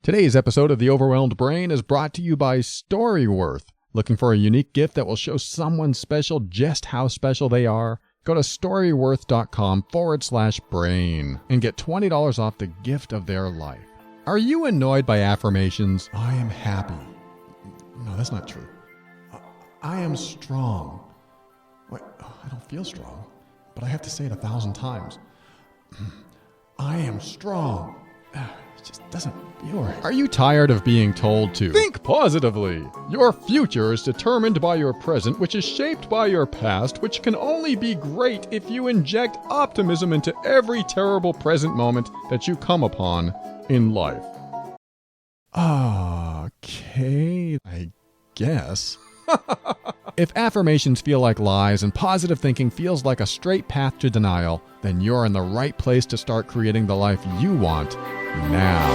Today's episode of The Overwhelmed Brain is brought to you by Storyworth. Looking for a unique gift that will show someone special just how special they are? Go to storyworth.com/brain and get $20 off the gift of their life. Are you annoyed by affirmations? I am happy. No, that's not true. I am strong. Wait, I don't feel strong, but I have to say it 1,000 times. I am strong. It just doesn't feel right. Are you tired of being told to think positively? Your future is determined by your present, which is shaped by your past, which can only be great if you inject optimism into every terrible present moment that you come upon in life. Okay, I guess. If affirmations feel like lies and positive thinking feels like a straight path to denial, then you're in the right place to start creating the life you want now.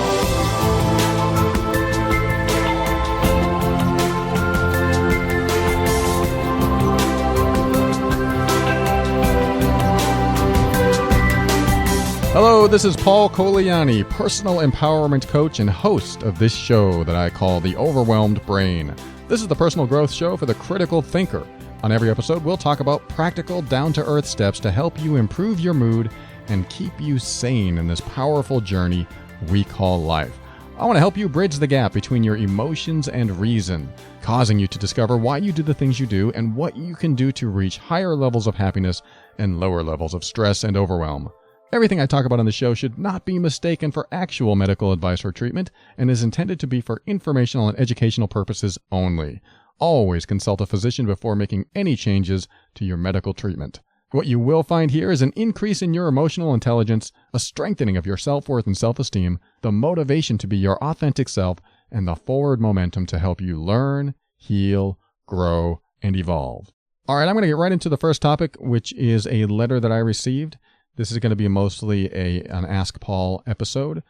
Hello, this is Paul Coliani, personal empowerment coach and host of this show that I call The Overwhelmed Brain. This is the personal growth show for the critical thinker. On every episode, we'll talk about practical, down-to-earth steps to help you improve your mood and keep you sane in this powerful journey we call life. I want to help you bridge the gap between your emotions and reason, causing you to discover why you do the things you do and what you can do to reach higher levels of happiness and lower levels of stress and overwhelm. Everything I talk about on the show should not be mistaken for actual medical advice or treatment and is intended to be for informational and educational purposes only. Always consult a physician before making any changes to your medical treatment. What you will find here is an increase in your emotional intelligence, a strengthening of your self-worth and self-esteem, the motivation to be your authentic self, and the forward momentum to help you learn, heal, grow, and evolve. All right, I'm going to get right into the first topic, which is a letter that I received. This is going to be mostly an Ask Paul episode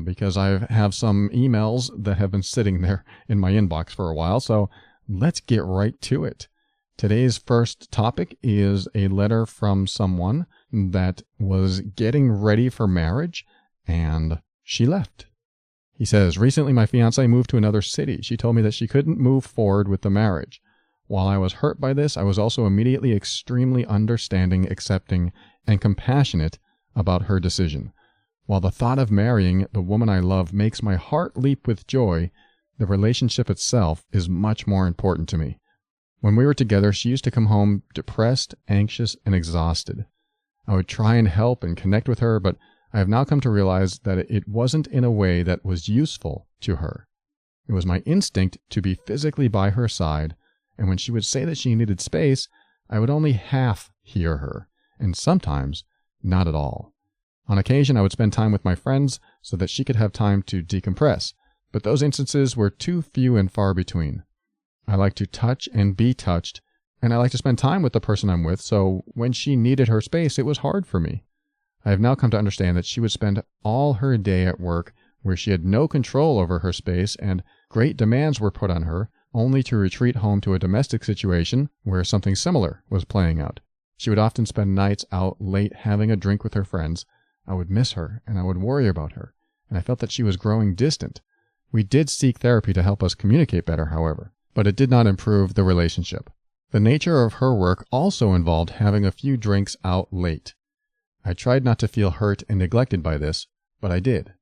because I have some emails that have been sitting there in my inbox for a while. So let's get right to it. Today's first topic is a letter from someone that was getting ready for marriage and she left. He says, recently my fiance moved to another city. She told me that she couldn't move forward with the marriage. While I was hurt by this, I was also immediately extremely understanding, accepting, and compassionate about her decision. While the thought of marrying the woman I love makes my heart leap with joy, the relationship itself is much more important to me. When we were together, she used to come home depressed, anxious, and exhausted. I would try and help and connect with her, but I have now come to realize that it wasn't in a way that was useful to her. It was my instinct to be physically by her side, and when she would say that she needed space, I would only half hear her, and sometimes not at all. On occasion, I would spend time with my friends so that she could have time to decompress, but those instances were too few and far between. I like to touch and be touched, and I like to spend time with the person I'm with, so when she needed her space, it was hard for me. I have now come to understand that she would spend all her day at work where she had no control over her space and great demands were put on her, only to retreat home to a domestic situation where something similar was playing out. She would often spend nights out late having a drink with her friends. I would miss her, and I would worry about her, and I felt that she was growing distant. We did seek therapy to help us communicate better, however, but it did not improve the relationship. The nature of her work also involved having a few drinks out late. I tried not to feel hurt and neglected by this, but I did.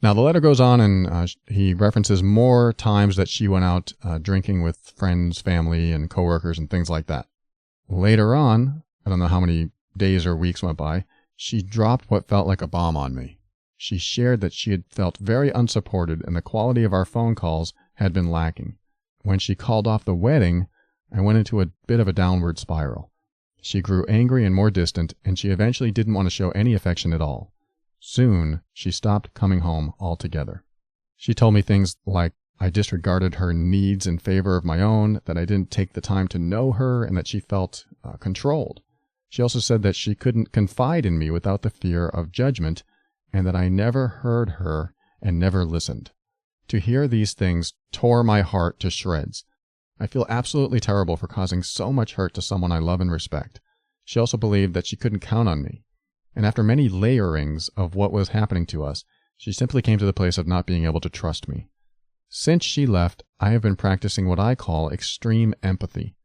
Now, the letter goes on and he references more times that she went out drinking with friends, family, and coworkers and things like that. Later on, I don't know how many days or weeks went by, she dropped what felt like a bomb on me. She shared that she had felt very unsupported and the quality of our phone calls had been lacking. When she called off the wedding, I went into a bit of a downward spiral. She grew angry and more distant, and she eventually didn't want to show any affection at all. Soon, she stopped coming home altogether. She told me things like I disregarded her needs in favor of my own, that I didn't take the time to know her, and that she felt controlled. She also said that she couldn't confide in me without the fear of judgment, and that I never heard her and never listened. To hear these things tore my heart to shreds. I feel absolutely terrible for causing so much hurt to someone I love and respect. She also believed that she couldn't count on me. And after many layerings of what was happening to us, She simply came to the place of not being able to trust me. Since she left, I have been practicing what I call extreme empathy.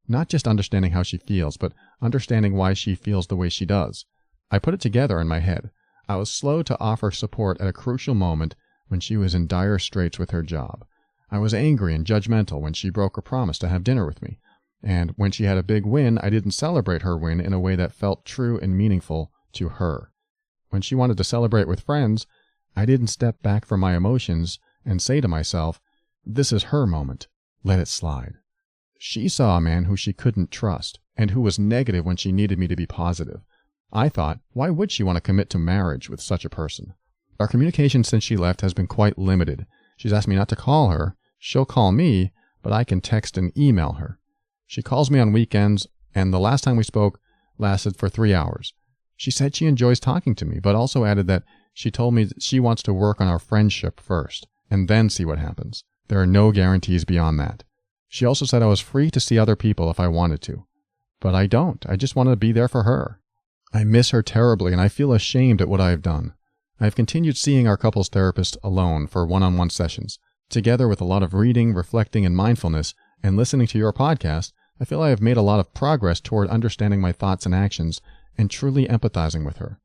Not just understanding how she feels, but understanding why she feels the way she does. I put it together in my head. I was slow to offer support at a crucial moment when she was in dire straits with her job. I was angry and judgmental when she broke her promise to have dinner with me. And when she had a big win, I didn't celebrate her win in a way that felt true and meaningful to her. When she wanted to celebrate with friends, I didn't step back from my emotions and say to myself, this is her moment. Let it slide. She saw a man who she couldn't trust and who was negative when she needed me to be positive. I thought, why would she want to commit to marriage with such a person? Our communication since she left has been quite limited. She's asked me not to call her. She'll call me, but I can text and email her. She calls me on weekends, and the last time we spoke lasted for 3 hours. She said she enjoys talking to me, but also added that she told me that she wants to work on our friendship first, and then see what happens. There are no guarantees beyond that. She also said I was free to see other people if I wanted to. But I don't. I just want to be there for her. I miss her terribly, and I feel ashamed at what I have done. I have continued seeing our couples therapist alone for one-on-one sessions. Together with a lot of reading, reflecting, and mindfulness, and listening to your podcast, I feel I have made a lot of progress toward understanding my thoughts and actions and truly empathizing with her.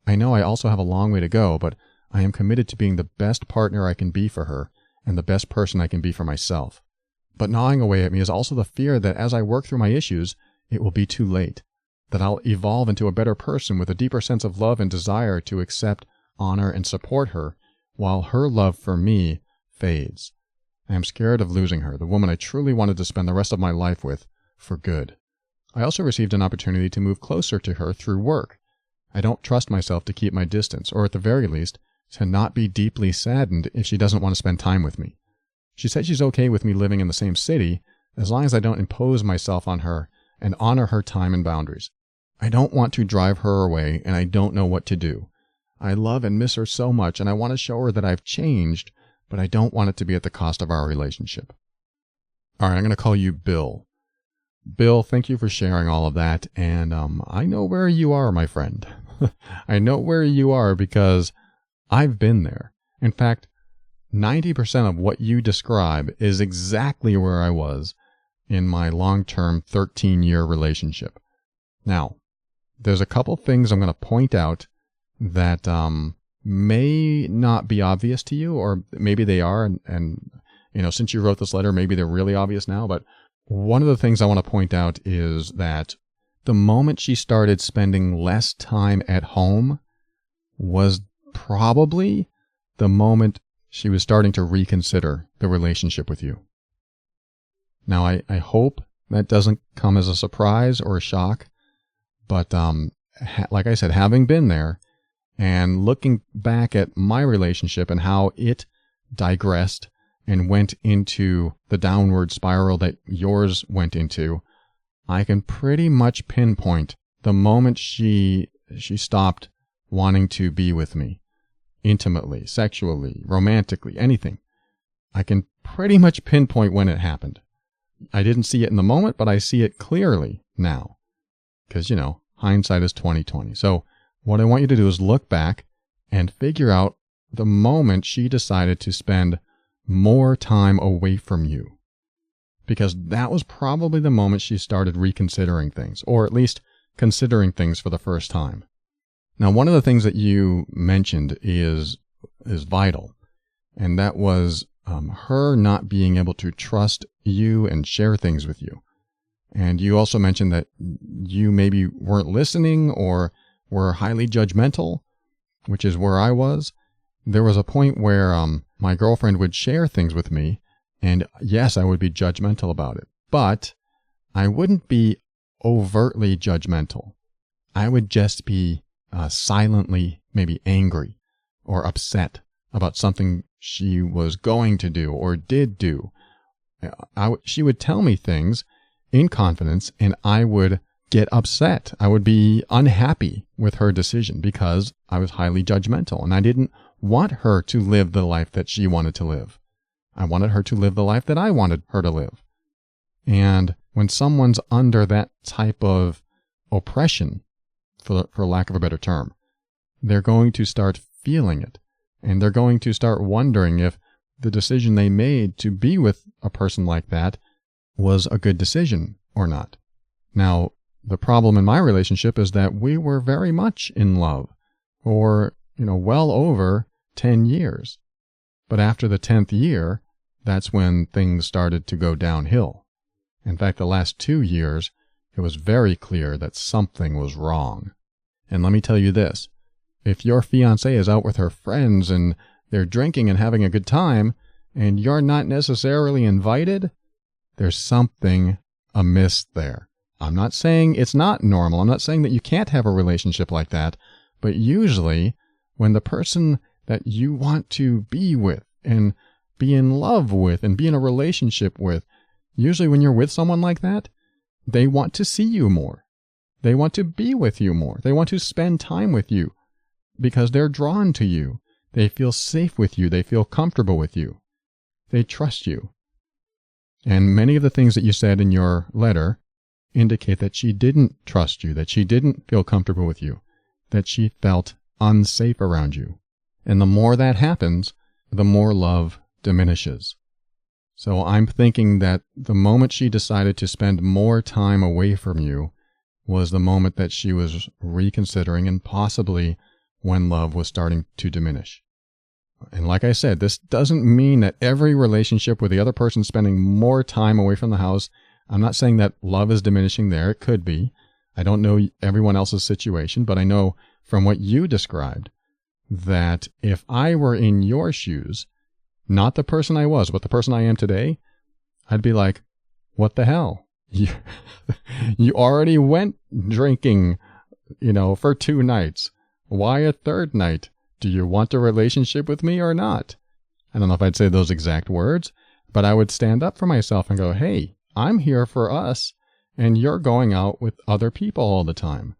I know I also have a long way to go, but I am committed to being the best partner I can be for her and the best person I can be for myself. But gnawing away at me is also the fear that as I work through my issues, it will be too late, that I'll evolve into a better person with a deeper sense of love and desire to accept, honor, and support her, while her love for me fades. I am scared of losing her, the woman I truly wanted to spend the rest of my life with, for good. I also received an opportunity to move closer to her through work. I don't trust myself to keep my distance, or at the very least, to not be deeply saddened if she doesn't want to spend time with me. She said she's okay with me living in the same city, as long as I don't impose myself on her and honor her time and boundaries. I don't want to drive her away, and I don't know what to do. I love and miss her so much, and I want to show her that I've changed, but I don't want it to be at the cost of our relationship. All right, I'm going to call you Bill. Bill, thank you for sharing all of that, and I know where you are, my friend. I know where you are because I've been there. In fact, 90% of what you describe is exactly where I was in my long-term 13-year relationship. Now, there's a couple things I'm going to point out that may not be obvious to you, or maybe they are, and you know, since you wrote this letter, maybe they're really obvious now, but one of the things I want to point out is that the moment she started spending less time at home was probably the moment she was starting to reconsider the relationship with you. Now, I hope that doesn't come as a surprise or a shock, but like I said, having been there and looking back at my relationship and how it digressed and went into the downward spiral that yours went into, I can pretty much pinpoint the moment she stopped wanting to be with me, intimately, sexually, romantically, anything. I can pretty much pinpoint when it happened. I didn't see it in the moment, but I see it clearly now. Because, you know, hindsight is 20/20. So what I want you to do is look back and figure out the moment she decided to spend more time away from you. Because that was probably the moment she started reconsidering things, or at least considering things for the first time. Now, one of the things that you mentioned is vital, and that was her not being able to trust you and share things with you. And you also mentioned that you maybe weren't listening or were highly judgmental, which is where I was. There was a point where my girlfriend would share things with me, and yes, I would be judgmental about it, but I wouldn't be overtly judgmental. I would just be silently maybe angry or upset about something she was going to do or did do. She would tell me things in confidence, and I would get upset. I would be unhappy with her decision because I was highly judgmental, and I didn't want her to live the life that she wanted to live. I wanted her to live the life that I wanted her to live. And when someone's under that type of oppression, for lack of a better term, they're going to start feeling it. And they're going to start wondering if the decision they made to be with a person like that was a good decision or not. Now, the problem in my relationship is that we were very much in love for, well over 10 years. But after the 10th year, that's when things started to go downhill. In fact, the last 2 years, it was very clear that something was wrong. And let me tell you this, if your fiance is out with her friends and they're drinking and having a good time, and you're not necessarily invited, there's something amiss there. I'm not saying it's not normal. I'm not saying that you can't have a relationship like that. But usually, when the person that you want to be with and be in love with and be in a relationship with, usually when you're with someone like that, they want to see you more. They want to be with you more. They want to spend time with you because they're drawn to you. They feel safe with you. They feel comfortable with you. They trust you. And many of the things that you said in your letter indicate that she didn't trust you, that she didn't feel comfortable with you, that she felt unsafe around you. And the more that happens, the more love diminishes. So I'm thinking that the moment she decided to spend more time away from you was the moment that she was reconsidering and possibly when love was starting to diminish. And like I said, this doesn't mean that every relationship with the other person spending more time away from the house. I'm not saying that love is diminishing there. It could be. I don't know everyone else's situation, but I know from what you described that if I were in your shoes, not the person I was, but the person I am today, I'd be like, what the hell? You already went drinking, for 2 nights. Why a third night? Do you want a relationship with me or not? I don't know if I'd say those exact words, but I would stand up for myself and go, hey, I'm here for us, and you're going out with other people all the time.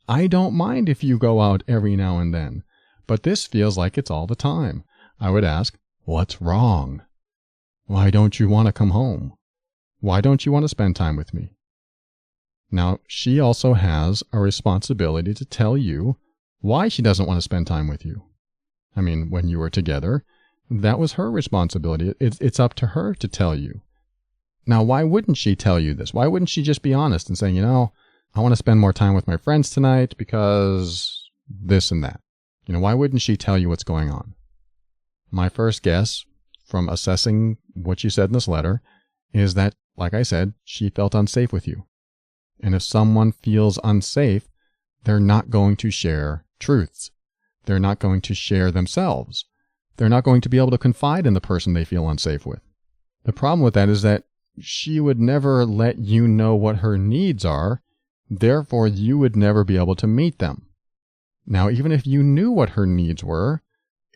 I don't mind if you go out every now and then, but this feels like it's all the time. I would ask, what's wrong? Why don't you want to come home? Why don't you want to spend time with me? Now, she also has a responsibility to tell you why she doesn't want to spend time with you. I mean, when you were together, that was her responsibility. It's up to her to tell you. Now, why wouldn't she tell you this? Why wouldn't she just be honest and saying, I want to spend more time with my friends tonight because this and that? Why wouldn't she tell you what's going on? My first guess from assessing what you said in this letter is that, like I said, she felt unsafe with you. And if someone feels unsafe, they're not going to share truths. They're not going to share themselves. They're not going to be able to confide in the person they feel unsafe with. The problem with that is that she would never let you know what her needs are, therefore you would never be able to meet them. Now, even if you knew what her needs were,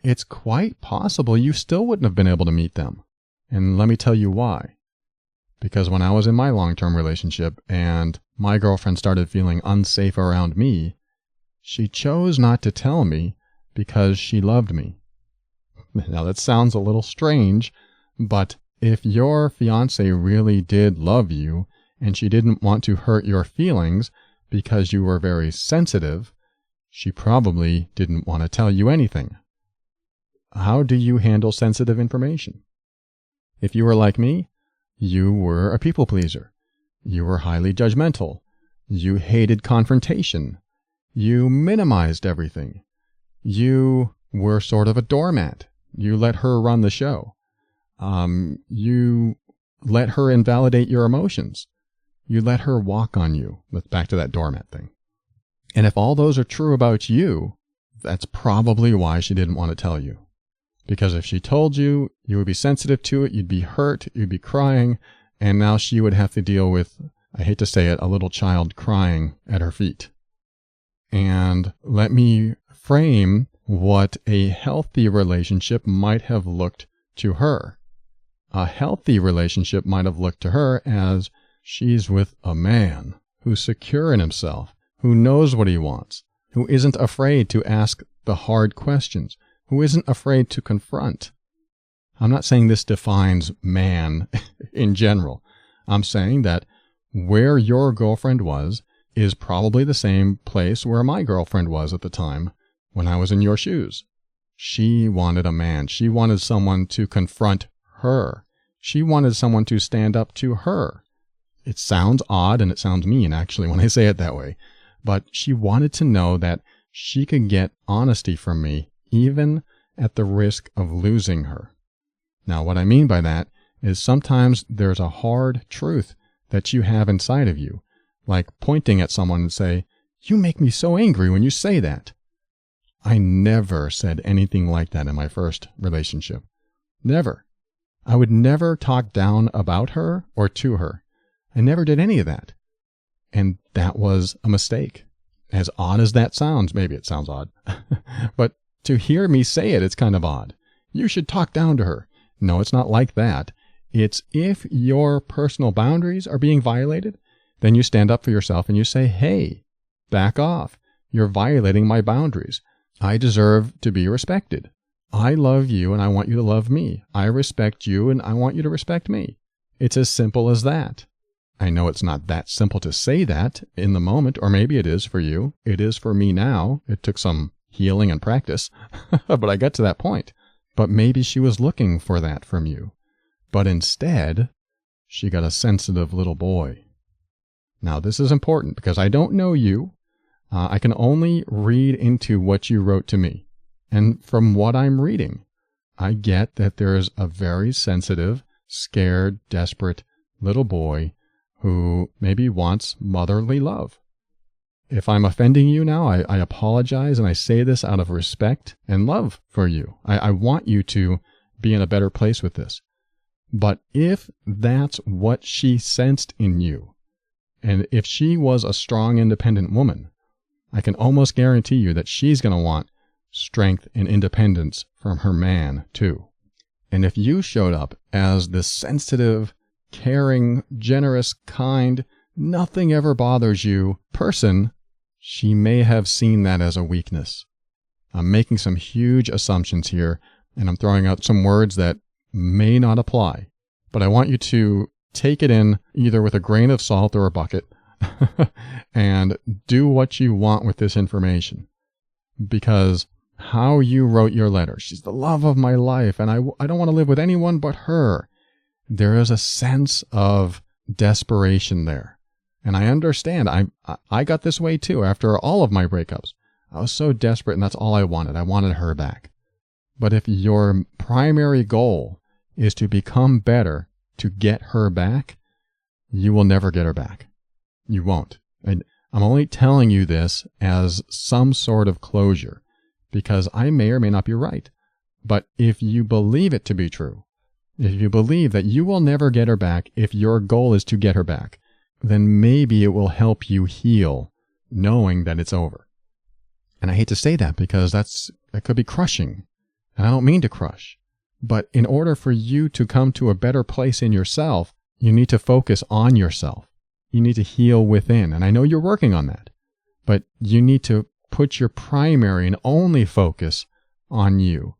it's quite possible you still wouldn't have been able to meet them. And let me tell you why. Because when I was in my long-term relationship and my girlfriend started feeling unsafe around me, she chose not to tell me because she loved me. Now that sounds a little strange, but if your fiance really did love you and she didn't want to hurt your feelings because you were very sensitive, she probably didn't want to tell you anything. How do you handle sensitive information? If you were like me, you were a people pleaser. You were highly judgmental. You hated confrontation. You minimized everything. You were sort of a doormat. You let her run the show. You let her invalidate your emotions. You let her walk on you. Let's back to that doormat thing. And if all those are true about you, that's probably why she didn't want to tell you. Because if she told you, you would be sensitive to it, you'd be hurt, you'd be crying, and now she would have to deal with, I hate to say it, a little child crying at her feet. And let me frame what a healthy relationship might have looked to her. A healthy relationship might have looked to her as she's with a man who's secure in himself, who knows what he wants, who isn't afraid to ask the hard questions, who isn't afraid to confront. I'm not saying this defines man in general. I'm saying that where your girlfriend was is probably the same place where my girlfriend was at the time when I was in your shoes. She wanted a man. She wanted someone to confront her. She wanted someone to stand up to her. It sounds odd and it sounds mean, actually, when I say it that way. But she wanted to know that she could get honesty from me, even at the risk of losing her. Now, what I mean by that is sometimes there's a hard truth that you have inside of you, like pointing at someone and say, "You make me so angry when you say that." I never said anything like that in my first relationship. Never. I would never talk down about her or to her. I never did any of that. And that was a mistake. As odd as that sounds, maybe it sounds odd, but to hear me say it, it's kind of odd. You should talk down to her. No, it's not like that. It's if your personal boundaries are being violated, then you stand up for yourself and you say, "Hey, back off. You're violating my boundaries. I deserve to be respected. I love you and I want you to love me. I respect you and I want you to respect me." It's as simple as that. I know it's not that simple to say that in the moment, or maybe it is for you. It is for me now. It took some healing and practice, but I got to that point. But maybe she was looking for that from you. But instead, she got a sensitive little boy. Now, this is important because I don't know you. I can only read into what you wrote to me. And from what I'm reading, I get that there is a very sensitive, scared, desperate little boy who maybe wants motherly love. If I'm offending you now, I apologize, and I say this out of respect and love for you. I want you to be in a better place with this. But if that's what she sensed in you, and if she was a strong, independent woman, I can almost guarantee you that she's going to want strength and independence from her man, too. And if you showed up as this sensitive, caring, generous, kind, nothing ever bothers you person, she may have seen that as a weakness. I'm making some huge assumptions here, and I'm throwing out some words that may not apply, but I want you to take it in either with a grain of salt or a bucket and do what you want with this information. Because how you wrote your letter, "She's the love of my life, and I don't want to live with anyone but her." There is a sense of desperation there. And I understand. I got this way too after all of my breakups. I was so desperate, and that's all I wanted. I wanted her back. But if your primary goal is to become better to get her back, you will never get her back. You won't. And I'm only telling you this as some sort of closure, because I may or may not be right. But if you believe it to be true, if you believe that you will never get her back if your goal is to get her back, then maybe it will help you heal knowing that it's over. And I hate to say that because that could be crushing. And I don't mean to crush. But in order for you to come to a better place in yourself, you need to focus on yourself. You need to heal within. And I know you're working on that. But you need to put your primary and only focus on you,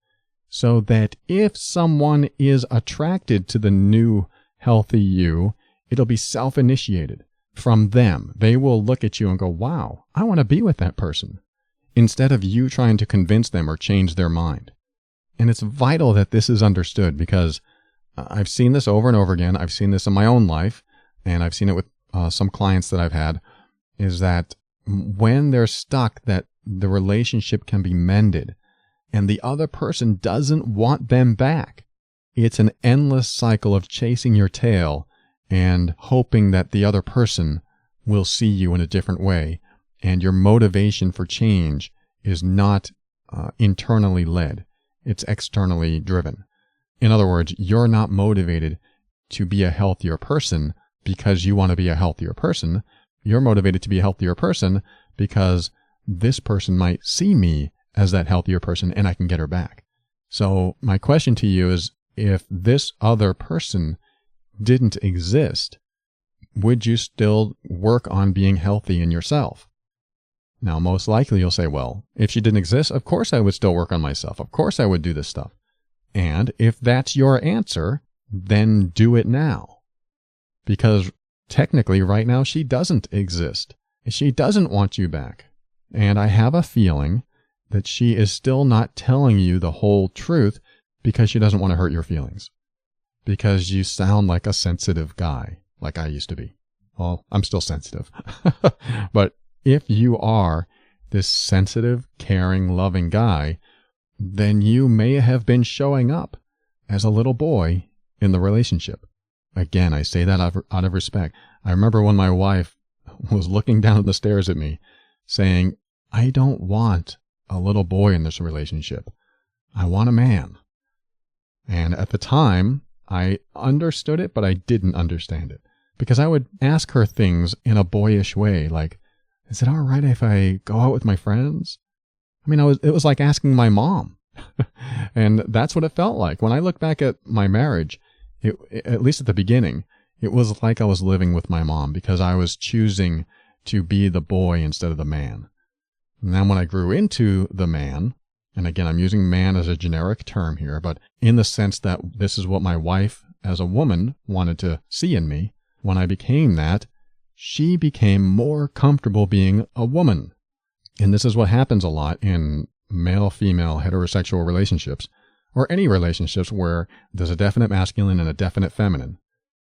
so that if someone is attracted to the new, healthy you, it'll be self-initiated from them. They will look at you and go, "Wow, I want to be with that person," instead of you trying to convince them or change their mind. And it's vital that this is understood, because I've seen this over and over again. I've seen this in my own life, and I've seen it with some clients that I've had, is that when they're stuck, that the relationship can be mended, and the other person doesn't want them back. It's an endless cycle of chasing your tail and hoping that the other person will see you in a different way, and your motivation for change is not internally led. It's externally driven. In other words, you're not motivated to be a healthier person because you want to be a healthier person. You're motivated to be a healthier person because this person might see me as that healthier person and I can get her back. So my question to you is, if this other person didn't exist, would you still work on being healthy in yourself? Now, most likely you'll say, well, if she didn't exist, of course I would still work on myself. Of course I would do this stuff. And if that's your answer, then do it now. Because technically right now she doesn't exist. She doesn't want you back. And I have a feeling that she is still not telling you the whole truth because she doesn't want to hurt your feelings. Because you sound like a sensitive guy, like I used to be. Well, I'm still sensitive. But if you are this sensitive, caring, loving guy, then you may have been showing up as a little boy in the relationship. Again, I say that out of respect. I remember when my wife was looking down the stairs at me saying, I don't want a little boy in this relationship. I want a man. And at the time, I understood it, but I didn't understand it. Because I would ask her things in a boyish way, like, is it all right if I go out with my friends? I mean, it was like asking my mom. And that's what it felt like. When I look back at my marriage, at least at the beginning, it was like I was living with my mom because I was choosing to be the boy instead of the man. And then when I grew into the man, and again, I'm using man as a generic term here, but in the sense that this is what my wife as a woman wanted to see in me, when I became that, she became more comfortable being a woman. And this is what happens a lot in male-female heterosexual relationships, or any relationships where there's a definite masculine and a definite feminine.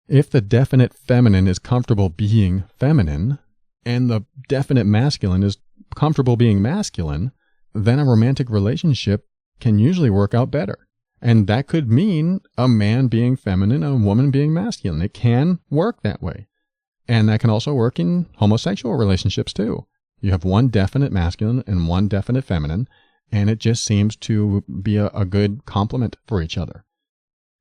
If the definite feminine is comfortable being feminine, and the definite masculine is comfortable being masculine, then a romantic relationship can usually work out better. And that could mean a man being feminine and a woman being masculine. It can work that way. And that can also work in homosexual relationships too. You have one definite masculine and one definite feminine, and it just seems to be a good complement for each other.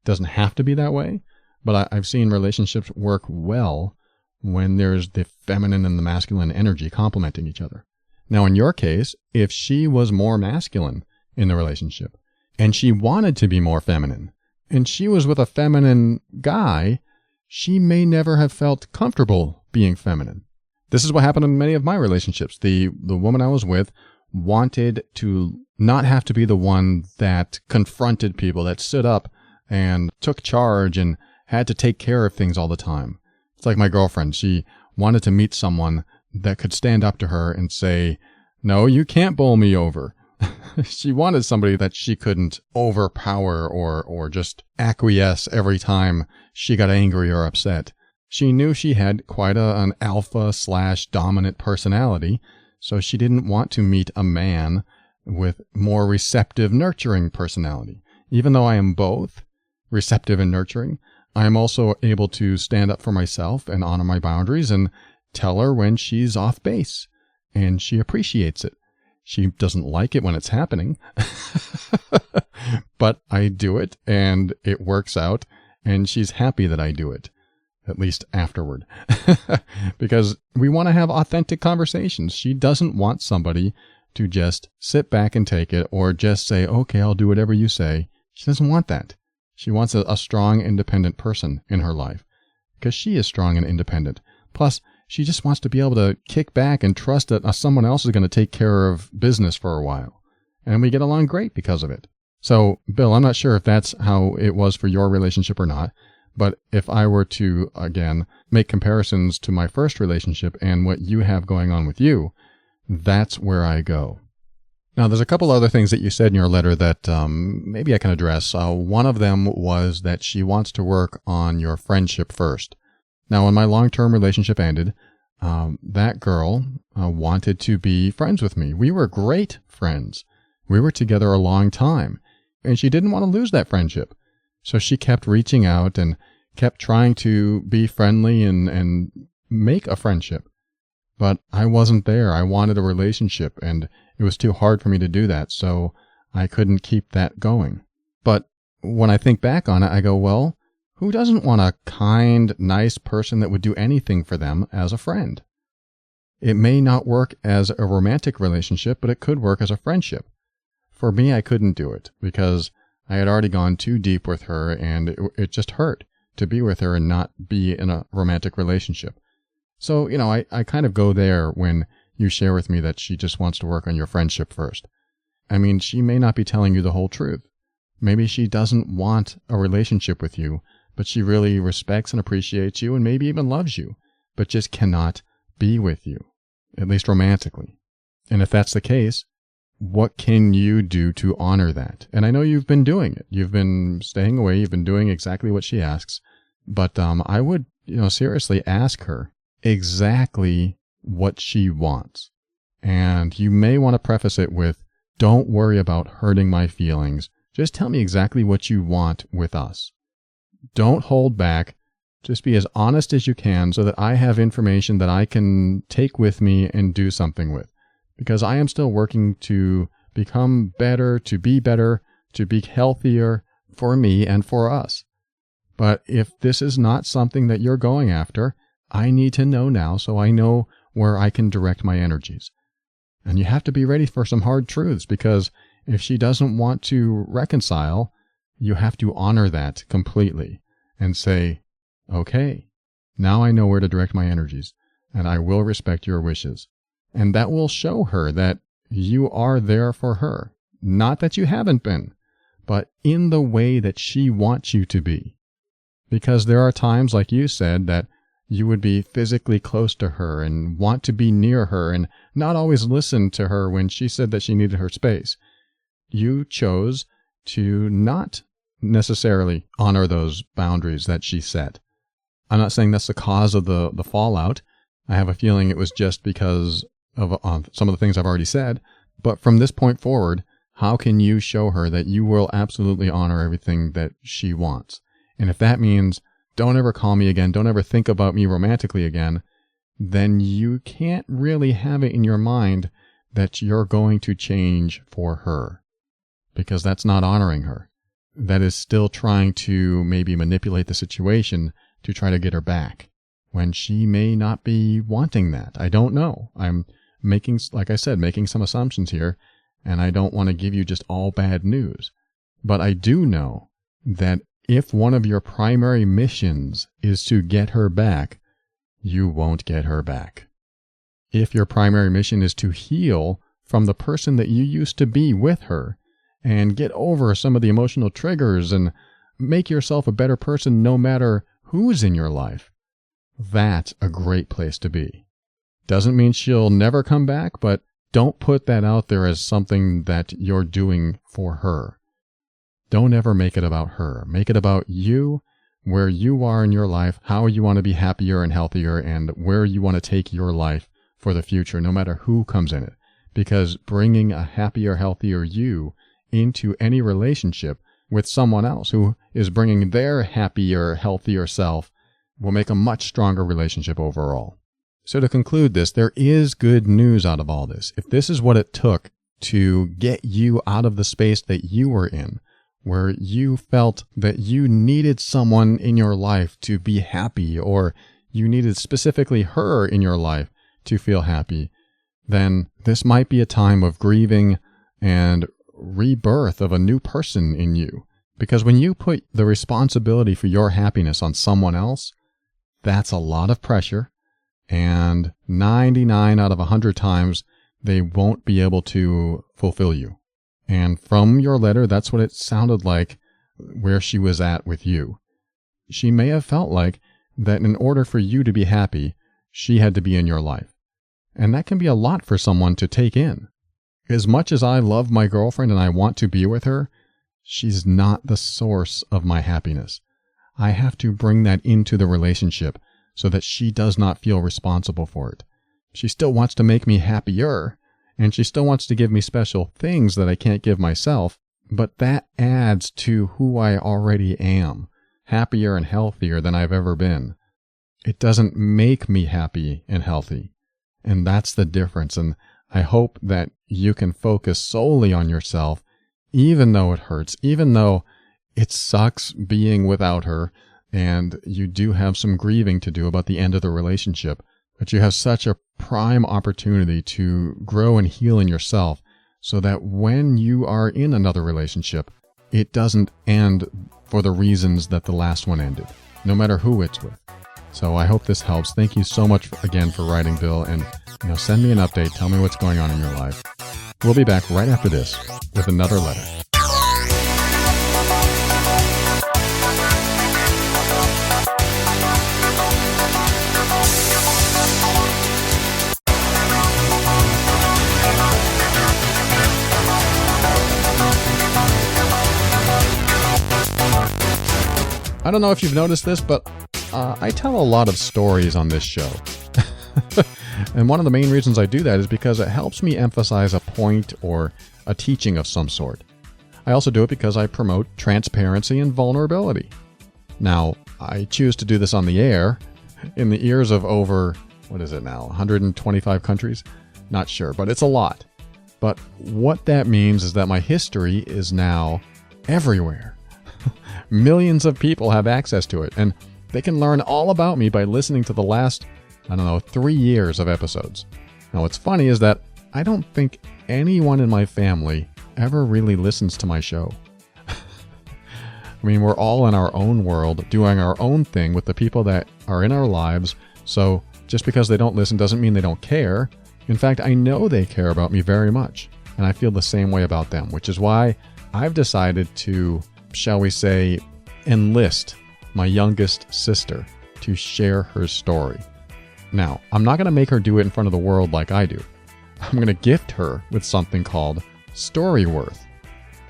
It doesn't have to be that way, but I've seen relationships work well when there's the feminine and the masculine energy complementing each other. Now, in your case, if she was more masculine in the relationship, and she wanted to be more feminine, and she was with a feminine guy, she may never have felt comfortable being feminine. This is what happened in many of my relationships. The woman I was with wanted to not have to be the one that confronted people, that stood up and took charge and had to take care of things all the time. It's like my girlfriend. She wanted to meet someone that could stand up to her and say, no, you can't bowl me over. She wanted somebody that she couldn't overpower or just acquiesce every time she got angry or upset. She knew she had quite an alpha/dominant personality, so she didn't want to meet a man with more receptive, nurturing personality. Even though I am both receptive and nurturing, I am also able to stand up for myself and honor my boundaries and tell her when she's off base, and she appreciates it. She doesn't like it when it's happening, but I do it and it works out, and she's happy that I do it, at least afterward, because we want to have authentic conversations. She doesn't want somebody to just sit back and take it or just say, okay, I'll do whatever you say. She doesn't want that. She wants a strong, independent person in her life because she is strong and independent. Plus, she just wants to be able to kick back and trust that someone else is going to take care of business for a while. And we get along great because of it. So, Bill, I'm not sure if that's how it was for your relationship or not, but if I were to, again, make comparisons to my first relationship and what you have going on with you, that's where I go. Now, there's a couple other things that you said in your letter that maybe I can address. One of them was that she wants to work on your friendship first. Now, when my long-term relationship ended, that girl wanted to be friends with me. We were great friends. We were together a long time, and she didn't want to lose that friendship. So she kept reaching out and kept trying to be friendly and make a friendship. But I wasn't there. I wanted a relationship, and it was too hard for me to do that, so I couldn't keep that going. But when I think back on it, I go, well, who doesn't want a kind, nice person that would do anything for them as a friend? It may not work as a romantic relationship, but it could work as a friendship. For me, I couldn't do it because I had already gone too deep with her, and it just hurt to be with her and not be in a romantic relationship. So, I kind of go there when you share with me that she just wants to work on your friendship first. I mean, she may not be telling you the whole truth. Maybe she doesn't want a relationship with you, but she really respects and appreciates you and maybe even loves you, but just cannot be with you, at least romantically. And if that's the case, what can you do to honor that? And I know you've been doing it. You've been staying away. You've been doing exactly what she asks. But I would, seriously ask her exactly what she wants. And you may want to preface it with, don't worry about hurting my feelings. Just tell me exactly what you want with us. Don't hold back. Just be as honest as you can so that I have information that I can take with me and do something with. Because I am still working to become better, to be healthier for me and for us. But if this is not something that you're going after, I need to know now so I know where I can direct my energies. And you have to be ready for some hard truths, because if she doesn't want to reconcile, you have to honor that completely and say, okay, now I know where to direct my energies, and I will respect your wishes. And that will show her that you are there for her. Not that you haven't been, but in the way that she wants you to be. Because there are times, like you said, that you would be physically close to her and want to be near her and not always listen to her when she said that she needed her space. You chose to not necessarily honor those boundaries that she set. I'm not saying that's the cause of the fallout. I have a feeling it was just because of some of the things I've already said. But from this point forward, how can you show her that you will absolutely honor everything that she wants? And if that means don't ever call me again, don't ever think about me romantically again, then you can't really have it in your mind that you're going to change for her. Because that's not honoring her. That is still trying to maybe manipulate the situation to try to get her back, when she may not be wanting that. I don't know. I'm making, like I said, making some assumptions here, and I don't want to give you just all bad news. But I do know that if one of your primary missions is to get her back, you won't get her back. If your primary mission is to heal from the person that you used to be with her and get over some of the emotional triggers and make yourself a better person no matter who's in your life, that's a great place to be. Doesn't mean she'll never come back, but don't put that out there as something that you're doing for her. Don't ever make it about her. Make it about you, where you are in your life, how you want to be happier and healthier, and where you want to take your life for the future, no matter who comes in it. Because bringing a happier, healthier you into any relationship with someone else who is bringing their happier, healthier self will make a much stronger relationship overall. So to conclude this, there is good news out of all this. If this is what it took to get you out of the space that you were in, where you felt that you needed someone in your life to be happy, or you needed specifically her in your life to feel happy, then this might be a time of grieving and rebirth of a new person in you. Because when you put the responsibility for your happiness on someone else, that's a lot of pressure, and 99 out of 100 times, they won't be able to fulfill you. And from your letter, that's what it sounded like where she was at with you. She may have felt like that in order for you to be happy, she had to be in your life. And that can be a lot for someone to take in. As much as I love my girlfriend and I want to be with her, she's not the source of my happiness. I have to bring that into the relationship so that she does not feel responsible for it. She still wants to make me happier, and she still wants to give me special things that I can't give myself, but that adds to who I already am, happier and healthier than I've ever been. It doesn't make me happy and healthy, and that's the difference. And I hope that you can focus solely on yourself, even though it hurts, even though it sucks being without her, and you do have some grieving to do about the end of the relationship, but you have such a prime opportunity to grow and heal in yourself so that when you are in another relationship, it doesn't end for the reasons that the last one ended, no matter who it's with. So I hope this helps. Thank you so much again for writing, Bill, and send me an update. Tell me what's going on in your life. We'll be back right after this with another letter. I don't know if you've noticed this, but I tell a lot of stories on this show. And one of the main reasons I do that is because it helps me emphasize a point or a teaching of some sort. I also do it because I promote transparency and vulnerability. Now, I choose to do this on the air in the ears of over, 125 countries? Not sure, but it's a lot. But what that means is that my history is now everywhere. Millions of people have access to it, and they can learn all about me by listening to the last, 3 years of episodes. Now, what's funny is that I don't think anyone in my family ever really listens to my show. I mean, we're all in our own world, doing our own thing with the people that are in our lives, so just because they don't listen doesn't mean they don't care. In fact, I know they care about me very much, and I feel the same way about them, which is why I've decided to, shall we say, enlist my youngest sister to share her story. Now, I'm not going to make her do it in front of the world like I do. I'm going to gift her with something called Storyworth.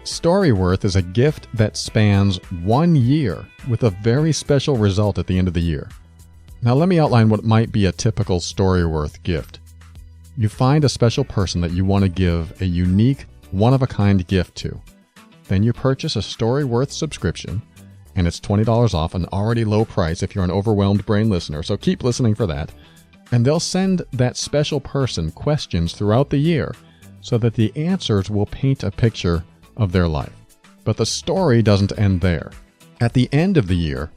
Storyworth is a gift that spans 1 year with a very special result at the end of the year. Now, let me outline what might be a typical Storyworth gift. You find a special person that you want to give a unique, one-of-a-kind gift to. Then you purchase a Storyworth subscription, and it's $20 off, an already low price if you're an Overwhelmed Brain listener, so keep listening for that. And they'll send that special person questions throughout the year so that the answers will paint a picture of their life. But the story doesn't end there. At the end of the year,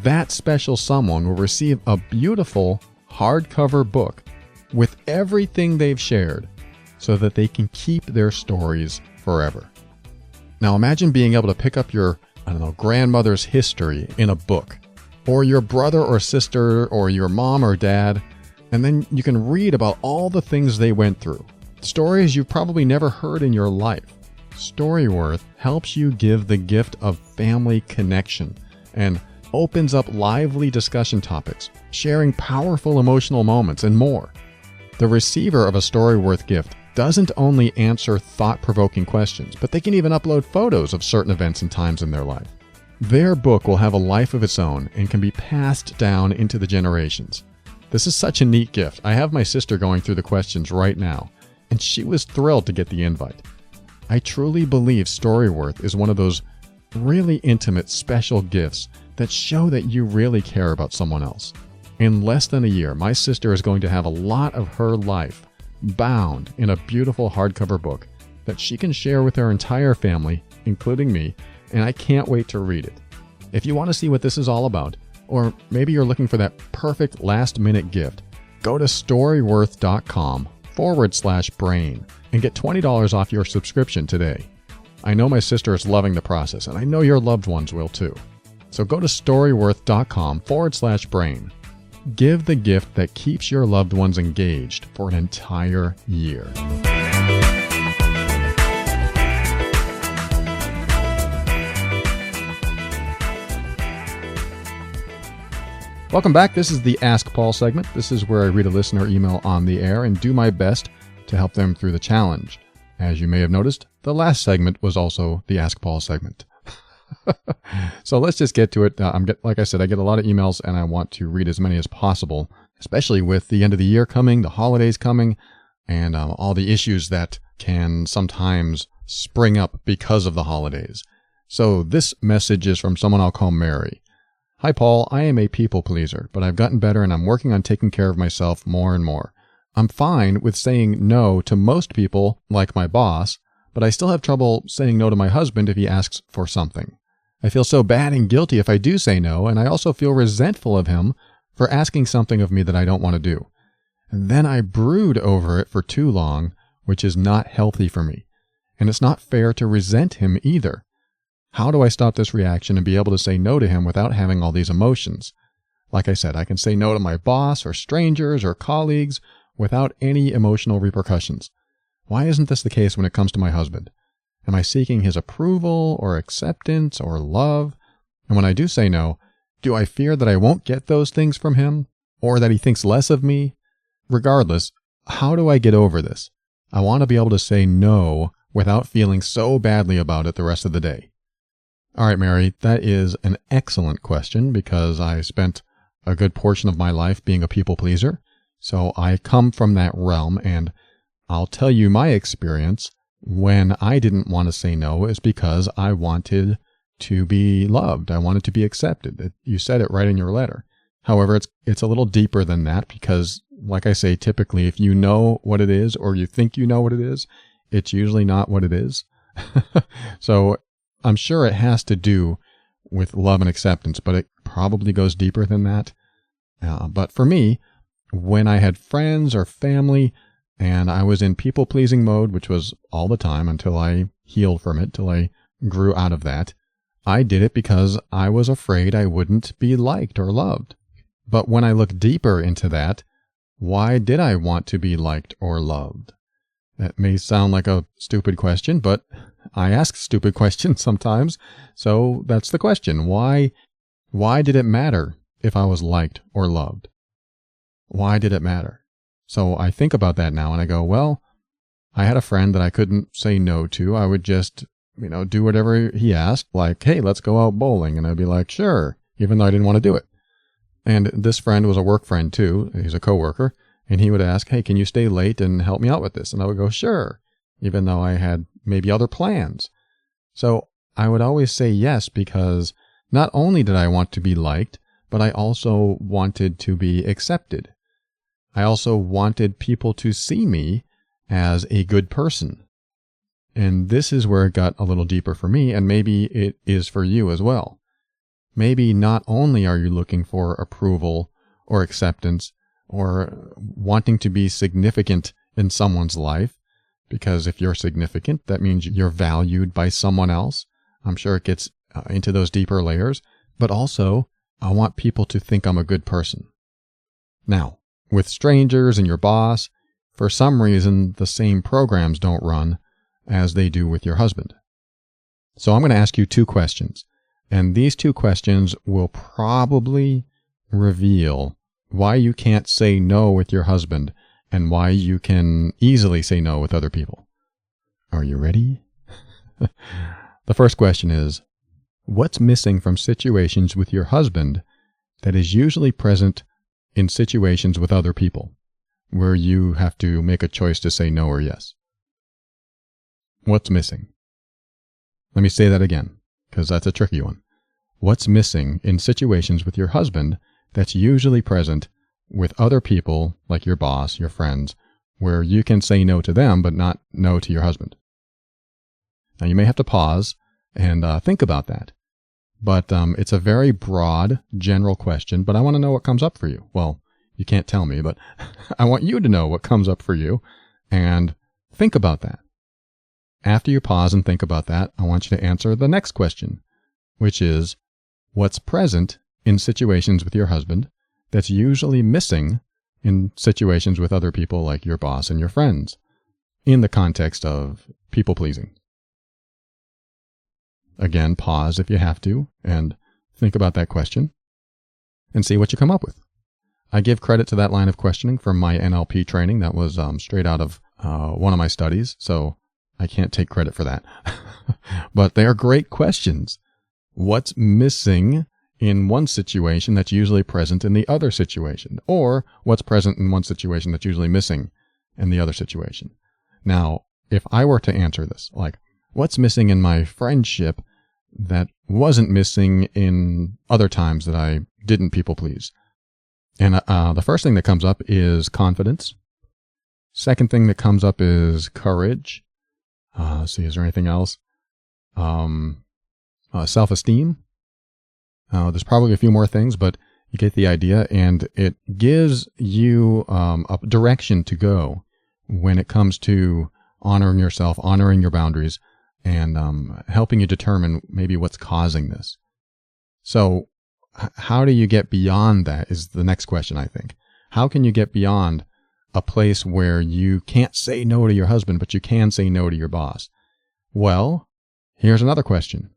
that special someone will receive a beautiful hardcover book with everything they've shared so that they can keep their stories forever. Now imagine being able to pick up your, grandmother's history in a book, or your brother or sister, or your mom or dad, and then you can read about all the things they went through. Stories you've probably never heard in your life. Storyworth helps you give the gift of family connection and opens up lively discussion topics, sharing powerful emotional moments, and more. The receiver of a Storyworth gift doesn't only answer thought-provoking questions, but they can even upload photos of certain events and times in their life. Their book will have a life of its own and can be passed down into the generations. This is such a neat gift. I have my sister going through the questions right now, and she was thrilled to get the invite. I truly believe Storyworth is one of those really intimate, special gifts that show that you really care about someone else. In less than a year, my sister is going to have a lot of her life bound in a beautiful hardcover book that she can share with her entire family, including me, and I can't wait to read it. If you want to see what this is all about, or maybe you're looking for that perfect last-minute gift, go to storyworth.com/brain and get $20 off your subscription today. I know my sister is loving the process, and I know your loved ones will too. So go to storyworth.com/brain. Give the gift that keeps your loved ones engaged for an entire year. Welcome back. This is the Ask Paul segment. This is where I read a listener email on the air and do my best to help them through the challenge. As you may have noticed, the last segment was also the Ask Paul segment. So let's just get to it. Like I said, I get a lot of emails and I want to read as many as possible, especially with the end of the year coming, the holidays coming, and all the issues that can sometimes spring up because of the holidays. So this message is from someone I'll call Mary. Hi, Paul. I am a people pleaser, but I've gotten better and I'm working on taking care of myself more and more. I'm fine with saying no to most people, like my boss, but I still have trouble saying no to my husband if he asks for something. I feel so bad and guilty if I do say no, and I also feel resentful of him for asking something of me that I don't want to do. And then I brood over it for too long, which is not healthy for me. And it's not fair to resent him either. How do I stop this reaction and be able to say no to him without having all these emotions? Like I said, I can say no to my boss or strangers or colleagues without any emotional repercussions. Why isn't this the case when it comes to my husband? Am I seeking his approval or acceptance or love? And when I do say no, do I fear that I won't get those things from him or that he thinks less of me? Regardless, how do I get over this? I want to be able to say no without feeling so badly about it the rest of the day. All right, Mary, that is an excellent question because I spent a good portion of my life being a people pleaser. So I come from that realm, and I'll tell you my experience when I didn't want to say no is because I wanted to be loved. I wanted to be accepted. You said it right in your letter. However, it's a little deeper than that because, like I say, typically if you know what it is or you think you know what it is, it's usually not what it is. So I'm sure it has to do with love and acceptance, but it probably goes deeper than that. But for me, when I had friends or family and I was in people-pleasing mode, which was all the time until I healed from it, till I grew out of that, I did it because I was afraid I wouldn't be liked or loved. But when I look deeper into that, why did I want to be liked or loved? That may sound like a stupid question, but I ask stupid questions sometimes. So that's the question. Why did it matter if I was liked or loved? Why did it matter? So I think about that now and I go, well, I had a friend that I couldn't say no to. I would just, do whatever he asked, like, hey, let's go out bowling. And I'd be like, sure, even though I didn't want to do it. And this friend was a work friend too. He's a coworker. And he would ask, hey, can you stay late and help me out with this? And I would go, sure, even though I had maybe other plans. So I would always say yes because not only did I want to be liked, but I also wanted to be accepted. I also wanted people to see me as a good person. And this is where it got a little deeper for me, and maybe it is for you as well. Maybe not only are you looking for approval or acceptance or wanting to be significant in someone's life, because if you're significant, that means you're valued by someone else. I'm sure it gets into those deeper layers, but also I want people to think I'm a good person. Now, with strangers and your boss, for some reason, the same programs don't run as they do with your husband. So I'm going to ask you two questions. And these two questions will probably reveal why you can't say no with your husband and why you can easily say no with other people. Are you ready? The first question is, what's missing from situations with your husband that is usually present in situations with other people, where you have to make a choice to say no or yes? What's missing? Let me say that again, because that's a tricky one. What's missing in situations with your husband that's usually present with other people, like your boss, your friends, where you can say no to them, but not no to your husband? Now, you may have to pause and think about that. But it's a very broad, general question, but I want to know what comes up for you. Well, you can't tell me, but I want you to know what comes up for you and think about that. After you pause and think about that, I want you to answer the next question, which is, what's present in situations with your husband that's usually missing in situations with other people like your boss and your friends, in the context of people-pleasing? Again, pause if you have to and think about that question and see what you come up with. I give credit to that line of questioning from my NLP training. That was straight out of one of my studies, so I can't take credit for that. But they are great questions. What's missing in one situation that's usually present in the other situation? Or what's present in one situation that's usually missing in the other situation? Now, if I were to answer this, like, what's missing in my friendship that wasn't missing in other times that I didn't people please? And the first thing that comes up is confidence. Second thing that comes up is courage. Let's see, is there anything else? Self-esteem. There's probably a few more things, but you get the idea, and it gives you a direction to go when it comes to honoring yourself, honoring your boundaries, and helping you determine maybe what's causing this. So how do you get beyond that is the next question, I think. How can you get beyond a place where you can't say no to your husband, but you can say no to your boss? Well, here's another question.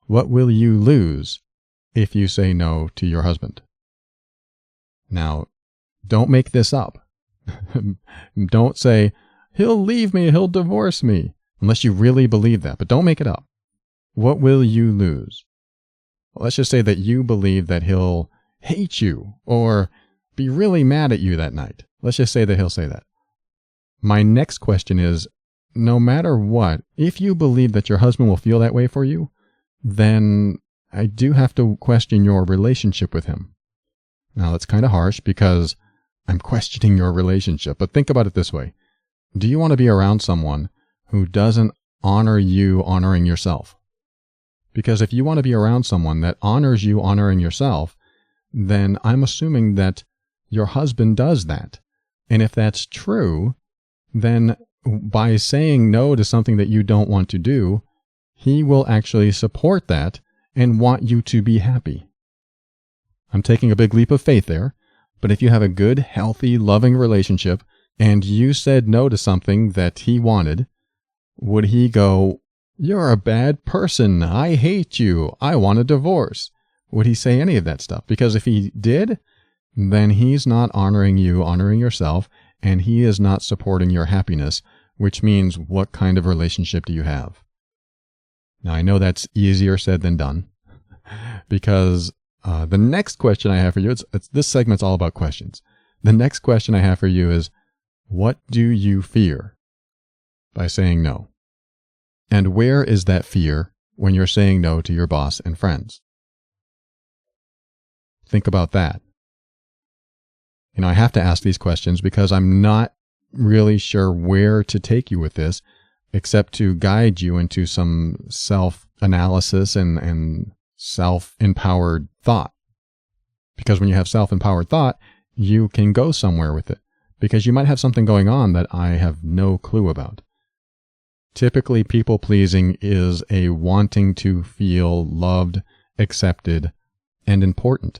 What will you lose if you say no to your husband? Now, don't make this up. Don't say, he'll leave me, he'll divorce me, unless you really believe that, but don't make it up. what will you lose? Let's just say that you believe that he'll hate you or be really mad at you that night. Let's just say that he'll say that. My next question is, no matter what, if you believe that your husband will feel that way for you, then I do have to question your relationship with him. Now, that's kind of harsh because I'm questioning your relationship, but think about it this way. Do you want to be around someone who doesn't honor you honoring yourself? Because if you want to be around someone that honors you honoring yourself, then I'm assuming that your husband does that. And if that's true, then by saying no to something that you don't want to do, he will actually support that and want you to be happy. I'm taking a big leap of faith there, but if you have a good, healthy, loving relationship and you said no to something that he wanted, would he go, "You're a bad person. I hate you. I want a divorce"? Would he say any of that stuff? Because if he did, then he's not honoring you, honoring yourself, and he is not supporting your happiness, which means what kind of relationship do you have? Now, I know that's easier said than done, because the next question I have for you, this segment's all about questions. The next question I have for you is, what do you fear by saying no? And where is that fear when you're saying no to your boss and friends? Think about that. I have to ask these questions because I'm not really sure where to take you with this, except to guide you into some self-analysis and self-empowered thought. Because when you have self-empowered thought, you can go somewhere with it, because you might have something going on that I have no clue about. Typically, people-pleasing is a wanting to feel loved, accepted, and important.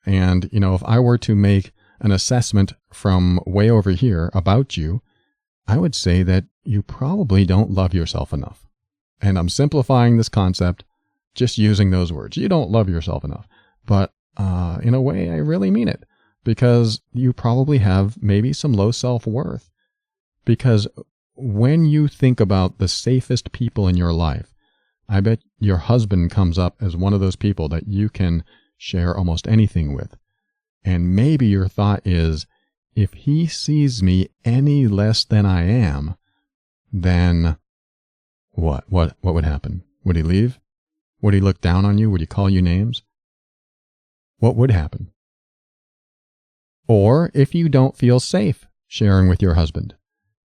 And, if I were to make an assessment from way over here about you, I would say that you probably don't love yourself enough. And I'm simplifying this concept, just using those words. You don't love yourself enough. But in a way, I really mean it, because you probably have maybe some low self-worth. Because when you think about the safest people in your life, I bet your husband comes up as one of those people that you can share almost anything with. And maybe your thought is, if he sees me any less than I am, then what would happen? Would he leave? Would he look down on you? Would he call you names? What would happen? Or if you don't feel safe sharing with your husband,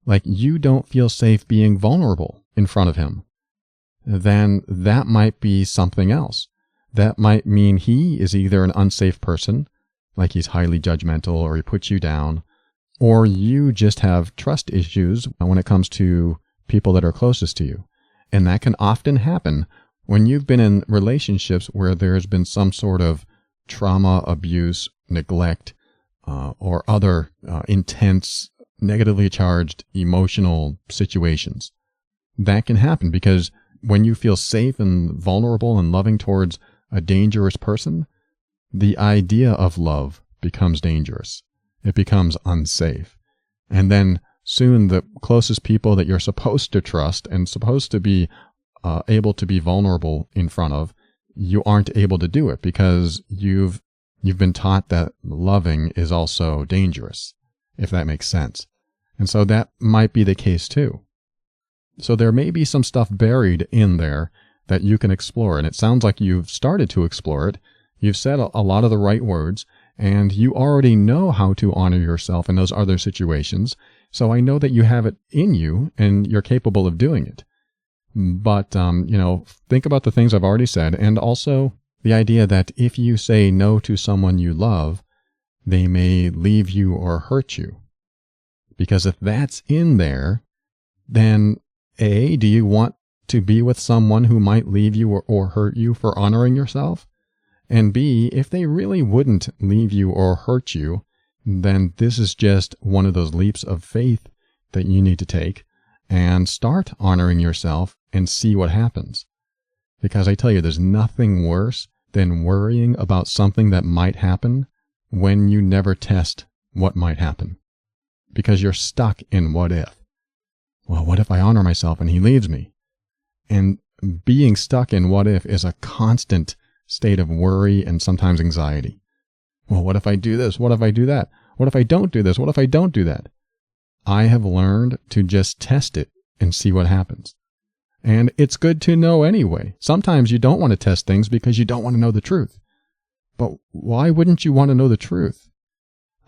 like you don't feel safe being vulnerable in front of him, then that might be something else. That might mean he is either an unsafe person, like he's highly judgmental or he puts you down, or you just have trust issues when it comes to people that are closest to you. And that can often happen when you've been in relationships where there's been some sort of trauma, abuse, neglect, or other intense, negatively charged emotional situations. That can happen because when you feel safe and vulnerable and loving towards a dangerous person, the idea of love becomes dangerous. It becomes unsafe. And then soon the closest people that you're supposed to trust and supposed to be able to be vulnerable in front of, you aren't able to do it because you've been taught that loving is also dangerous, if that makes sense. And so that might be the case too. So there may be some stuff buried in there that you can explore. And it sounds like you've started to explore it. You've said a lot of the right words, and you already know how to honor yourself in those other situations. So I know that you have it in you and you're capable of doing it. But, think about the things I've already said, and also the idea that if you say no to someone you love, they may leave you or hurt you. Because if that's in there, then A, do you want to be with someone who might leave you or hurt you for honoring yourself? And B, if they really wouldn't leave you or hurt you, then this is just one of those leaps of faith that you need to take and start honoring yourself and see what happens. Because I tell you, there's nothing worse than worrying about something that might happen when you never test what might happen. Because you're stuck in what if. Well, what if I honor myself and he leaves me? And being stuck in what if is a constant state of worry and sometimes anxiety. Well, what if I do this? What if I do that? What if I don't do this? What if I don't do that? I have learned to just test it and see what happens. And it's good to know anyway. Sometimes you don't want to test things because you don't want to know the truth. But why wouldn't you want to know the truth?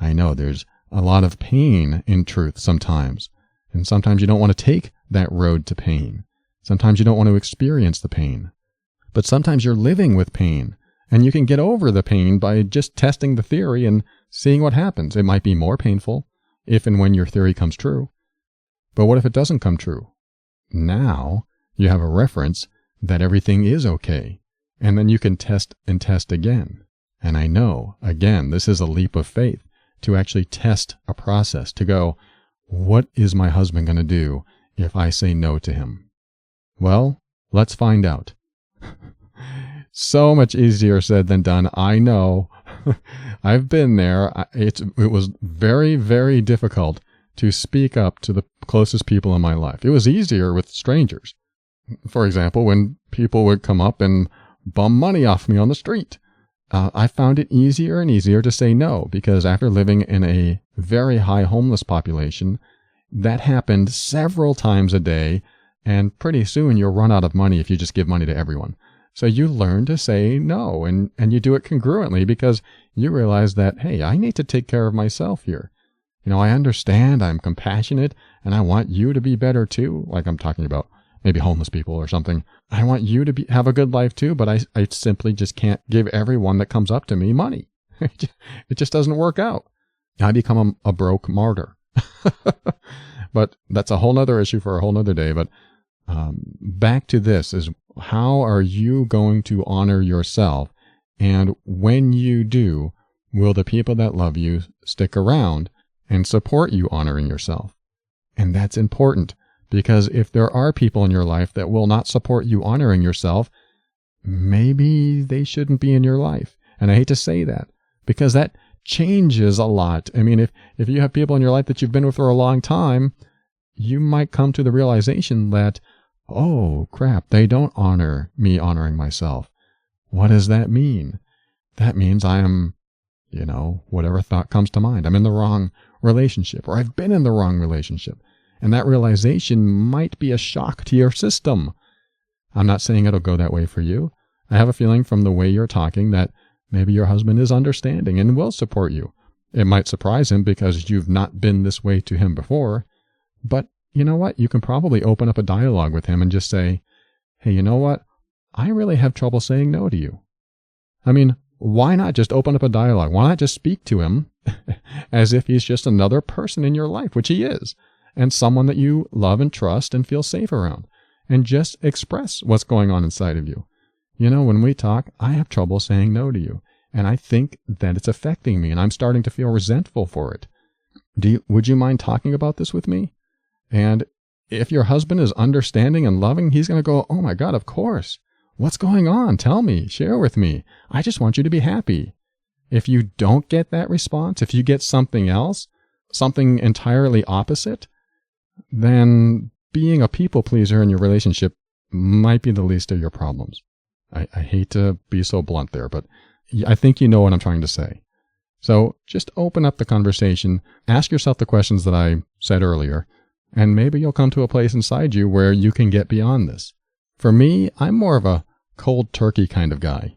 I know there's a lot of pain in truth sometimes. And sometimes you don't want to take that road to pain. Sometimes you don't want to experience the pain. But sometimes you're living with pain. And you can get over the pain by just testing the theory and seeing what happens. It might be more painful if and when your theory comes true. But what if it doesn't come true? Now you have a reference that everything is okay. And then you can test and test again. And I know, again, this is a leap of faith to actually test a process, to go, what is my husband going to do if I say no to him? Well, let's find out. So much easier said than done. I know. I've been there. It was very, very difficult to speak up to the closest people in my life. It was easier with strangers. For example, when people would come up and bum money off me on the street. I found it easier and easier to say no because after living in a very high homeless population, that happened several times a day, and pretty soon you'll run out of money if you just give money to everyone. So you learn to say no, and you do it congruently because you realize that, hey, I need to take care of myself here. You know, I understand, I'm compassionate, and I want you to be better too, like I'm talking about maybe homeless people or something. I want you to have a good life too, but I simply just can't give everyone that comes up to me money. It just doesn't work out. I become a broke martyr. But that's a whole nother issue for a whole nother day. But back to this is, how are you going to honor yourself? And when you do, will the people that love you stick around and support you honoring yourself? And that's important. Because if there are people in your life that will not support you honoring yourself, maybe they shouldn't be in your life. And I hate to say that because that changes a lot. I mean, if you have people in your life that you've been with for a long time, you might come to the realization that, oh, crap, they don't honor me honoring myself. What does that mean? That means I am, whatever thought comes to mind. I'm in the wrong relationship, or I've been in the wrong relationship. And that realization might be a shock to your system. I'm not saying it'll go that way for you. I have a feeling from the way you're talking that maybe your husband is understanding and will support you. It might surprise him because you've not been this way to him before. But you know what? You can probably open up a dialogue with him and just say, hey, you know what? I really have trouble saying no to you. I mean, why not just open up a dialogue? Why not just speak to him as if he's just another person in your life, which he is, and someone that you love and trust and feel safe around, and just express what's going on inside of you. When we talk, I have trouble saying no to you, and I think that it's affecting me, and I'm starting to feel resentful for it. Would you mind talking about this with me? And if your husband is understanding and loving, he's going to go, oh my God, of course. What's going on? Tell me, share with me. I just want you to be happy. If you don't get that response, if you get something else, something entirely opposite, then being a people pleaser in your relationship might be the least of your problems. I hate to be so blunt there, but I think you know what I'm trying to say. So just open up the conversation, ask yourself the questions that I said earlier, and maybe you'll come to a place inside you where you can get beyond this. For me, I'm more of a cold turkey kind of guy.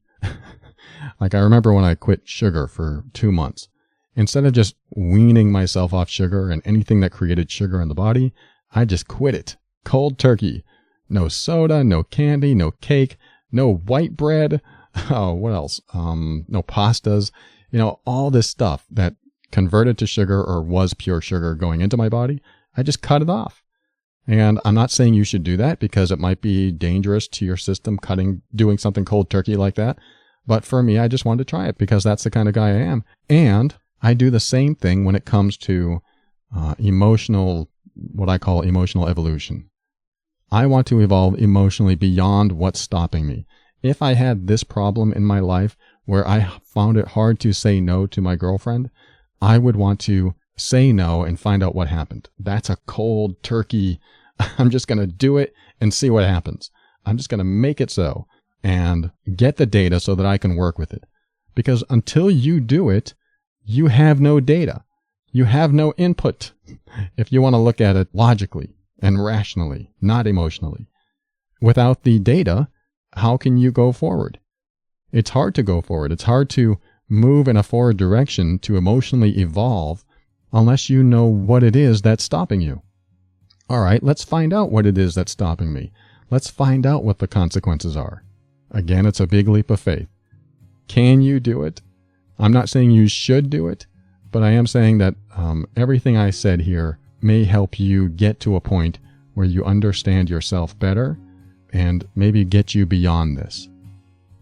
Like I remember when I quit sugar for 2 months. Instead of just weaning myself off sugar and anything that created sugar in the body, I just quit it. Cold turkey. No soda, no candy, no cake, no white bread. Oh, what else? No pastas. All this stuff that converted to sugar or was pure sugar going into my body, I just cut it off. And I'm not saying you should do that because it might be dangerous to your system doing something cold turkey like that. But for me, I just wanted to try it because that's the kind of guy I am. And I do the same thing when it comes to what I call emotional evolution. I want to evolve emotionally beyond what's stopping me. If I had this problem in my life where I found it hard to say no to my girlfriend, I would want to say no and find out what happened. That's a cold turkey. I'm just going to do it and see what happens. I'm just going to make it so and get the data so that I can work with it. Because until you do it, you have no data. You have no input. If you want to look at it logically and rationally, not emotionally. Without the data, how can you go forward? It's hard to go forward. It's hard to move in a forward direction to emotionally evolve unless you know what it is that's stopping you. All right, let's find out what it is that's stopping me. Let's find out what the consequences are. Again, it's a big leap of faith. Can you do it? I'm not saying you should do it, but I am saying that everything I said here may help you get to a point where you understand yourself better and maybe get you beyond this.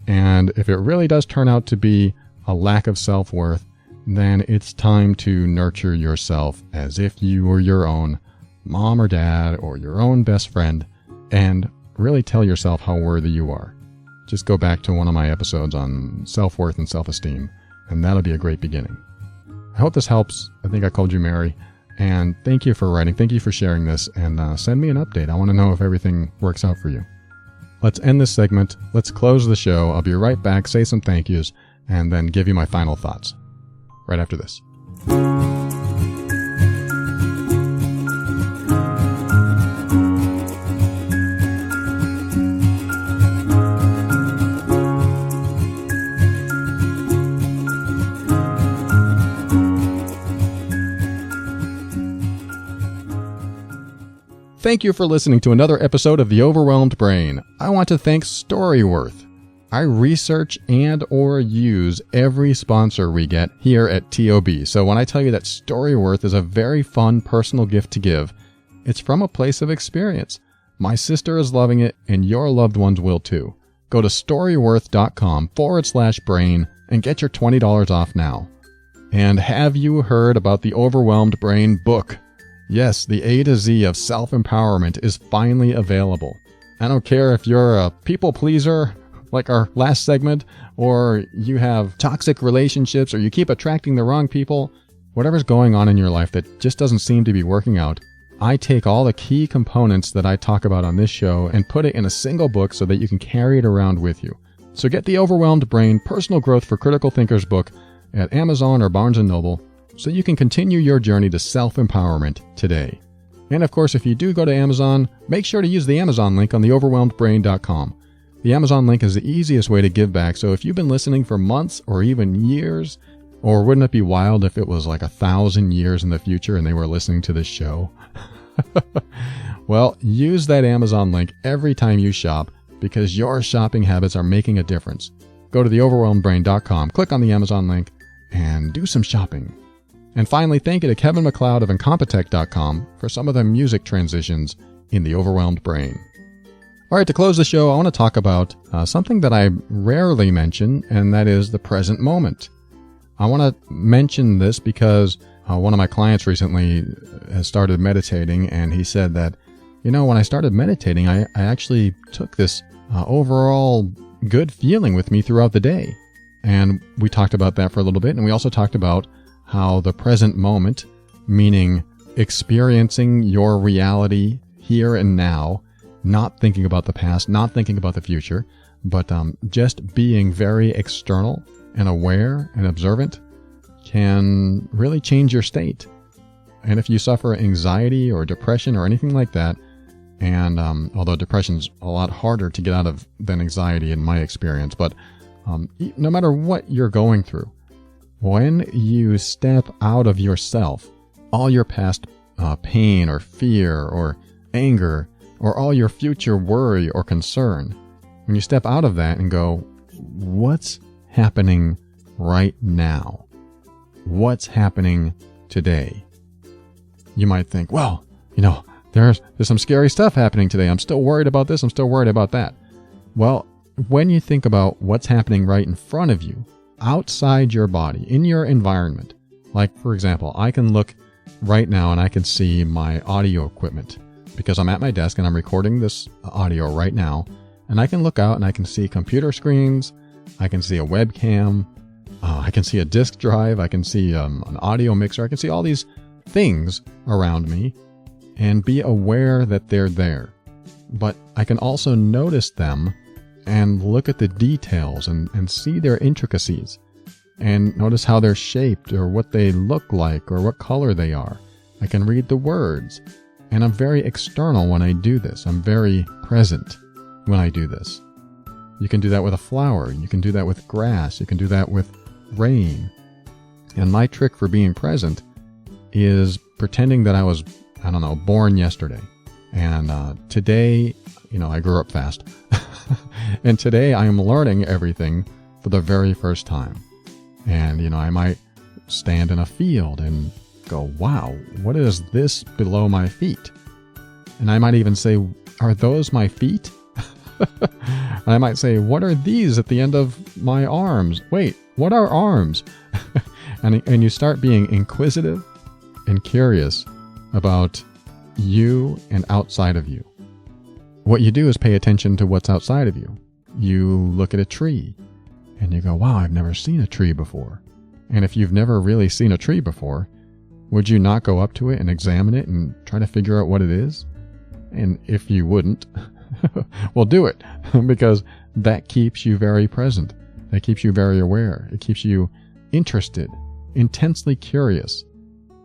And if it really does turn out to be a lack of self-worth, then it's time to nurture yourself as if you were your own mom or dad or your own best friend, and really tell yourself how worthy you are. Just go back to one of my episodes on self-worth and self-esteem, and that'll be a great beginning. I hope this helps. I think I called you Mary, and thank you for writing. Thank you for sharing this, and send me an update. I want to know if everything works out for you. Let's end this segment. Let's close the show. I'll be right back, say some thank yous, and then give you my final thoughts right after this. Thank you for listening to another episode of The Overwhelmed Brain. I want to thank Storyworth. I research and or use every sponsor we get here at TOB. So when I tell you that Storyworth is a very fun personal gift to give, it's from a place of experience. My sister is loving it, and your loved ones will too. Go to storyworth.com/brain and get your $20 off now. And have you heard about the Overwhelmed Brain book? Yes, the A to Z of self-empowerment is finally available. I don't care if you're a people pleaser, like our last segment, or you have toxic relationships, or you keep attracting the wrong people, whatever's going on in your life that just doesn't seem to be working out. I take all the key components that I talk about on this show and put it in a single book so that you can carry it around with you. So get the Overwhelmed Brain Personal Growth for Critical Thinkers book at Amazon or Barnes & Noble, so you can continue your journey to self-empowerment today. And of course, if you do go to Amazon, make sure to use the Amazon link on theoverwhelmedbrain.com. The Amazon link is the easiest way to give back, so if you've been listening for months or even years, or wouldn't it be wild if it was like 1,000 years in the future and they were listening to this show? Well, use that Amazon link every time you shop, because your shopping habits are making a difference. Go to theoverwhelmedbrain.com, click on the Amazon link, and do some shopping. And finally, thank you to Kevin MacLeod of Incompetech.com for some of the music transitions in The Overwhelmed Brain. All right, to close the show, I want to talk about something that I rarely mention, and that is the present moment. I want to mention this because one of my clients recently has started meditating, and he said that, when I started meditating, I actually took this overall good feeling with me throughout the day. And we talked about that for a little bit, and we also talked about how the present moment, meaning experiencing your reality here and now, not thinking about the past, not thinking about the future, but just being very external and aware and observant, can really change your state. And if you suffer anxiety or depression or anything like that, and although depression's a lot harder to get out of than anxiety in my experience, but no matter what you're going through, when you step out of yourself, all your past pain or fear or anger, or all your future worry or concern, when you step out of that and go, what's happening right now? What's happening today? You might think, well, there's some scary stuff happening today. I'm still worried about this. I'm still worried about that. Well, when you think about what's happening right in front of you, outside your body, in your environment, like, for example, I can look right now and I can see my audio equipment because I'm at my desk and I'm recording this audio right now, and I can look out and I can see computer screens, I can see a webcam, I can see a disk drive, I can see an audio mixer, I can see all these things around me and be aware that they're there. but I can also notice them and look at the details and see their intricacies and notice how they're shaped or what they look like or what color they are. I can read the words, and I'm very external when I do this. I'm very present when I do this. You can do that with a flower. You can do that with grass. You can do that with rain. And my trick for being present is pretending that I was, born yesterday. And today, I grew up fast. And today I am learning everything for the very first time. And, I might stand in a field and go, wow, what is this below my feet? And I might even say, are those my feet? And I might say, what are these at the end of my arms? Wait, what are arms? and you start being inquisitive and curious about you and outside of you. What you do is pay attention to what's outside of you. You look at a tree and you go, wow, I've never seen a tree before. And if you've never really seen a tree before, would you not go up to it and examine it and try to figure out what it is? And if you wouldn't, well, do it, because that keeps you very present. That keeps you very aware. It keeps you interested, intensely curious.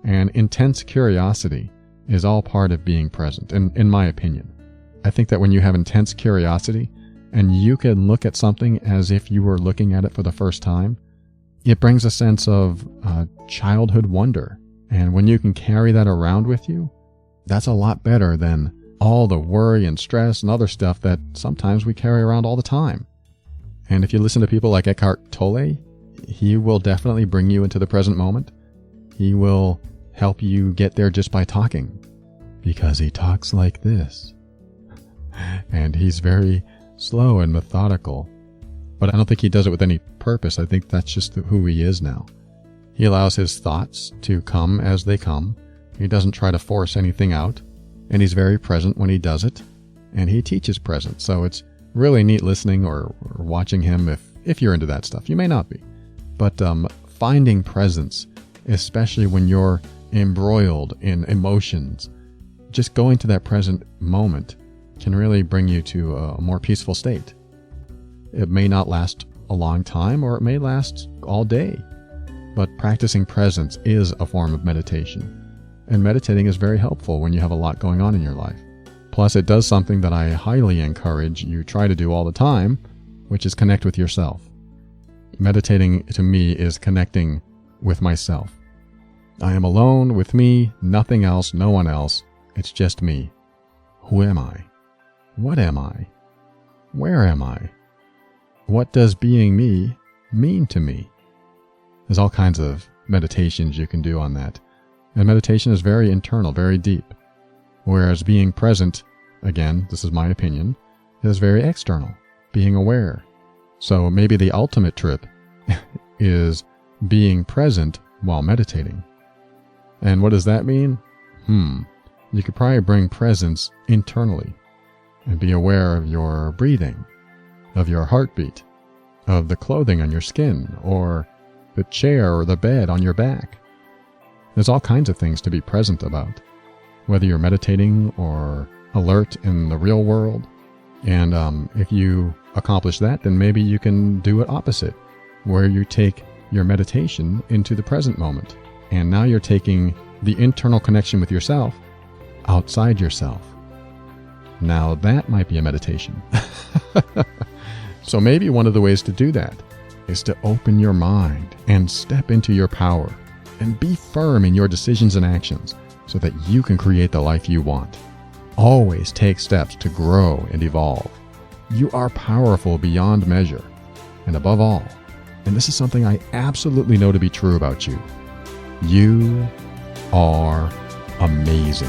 And intense curiosity is all part of being present, in my opinion. I think that when you have intense curiosity and you can look at something as if you were looking at it for the first time, it brings a sense of childhood wonder. And when you can carry that around with you, that's a lot better than all the worry and stress and other stuff that sometimes we carry around all the time. And if you listen to people like Eckhart Tolle, he will definitely bring you into the present moment. He will help you get there just by talking, because he talks like this. And he's very slow and methodical. But I don't think he does it with any purpose. I think that's just who he is now. He allows his thoughts to come as they come. He doesn't try to force anything out. And he's very present when he does it. And he teaches presence. So it's really neat listening or watching him if you're into that stuff. You may not be. But finding presence, especially when you're embroiled in emotions, just going to that present moment can really bring you to a more peaceful state. It may not last a long time, or it may last all day, but practicing presence is a form of meditation. And meditating is very helpful when you have a lot going on in your life. Plus, it does something that I highly encourage you try to do all the time, which is connect with yourself. Meditating, to me, is connecting with myself. I am alone with me, nothing else, no one else. It's just me. Who am I? What am I? Where am I? What does being me mean to me? There's all kinds of meditations you can do on that. And meditation is very internal, very deep. Whereas being present, again, this is my opinion, is very external, being aware. So maybe the ultimate trip is being present while meditating. And what does that mean? You could probably bring presence internally and be aware of your breathing, of your heartbeat, of the clothing on your skin, or the chair or the bed on your back. There's all kinds of things to be present about, whether you're meditating or alert in the real world. And if you accomplish that, then maybe you can do it opposite, where you take your meditation into the present moment. And now you're taking the internal connection with yourself outside yourself. Now that might be a meditation. So maybe one of the ways to do that is to open your mind and step into your power and be firm in your decisions and actions so that you can create the life you want. Always take steps to grow and evolve. You are powerful beyond measure. And above all, and this is something I absolutely know to be true about you, you are amazing.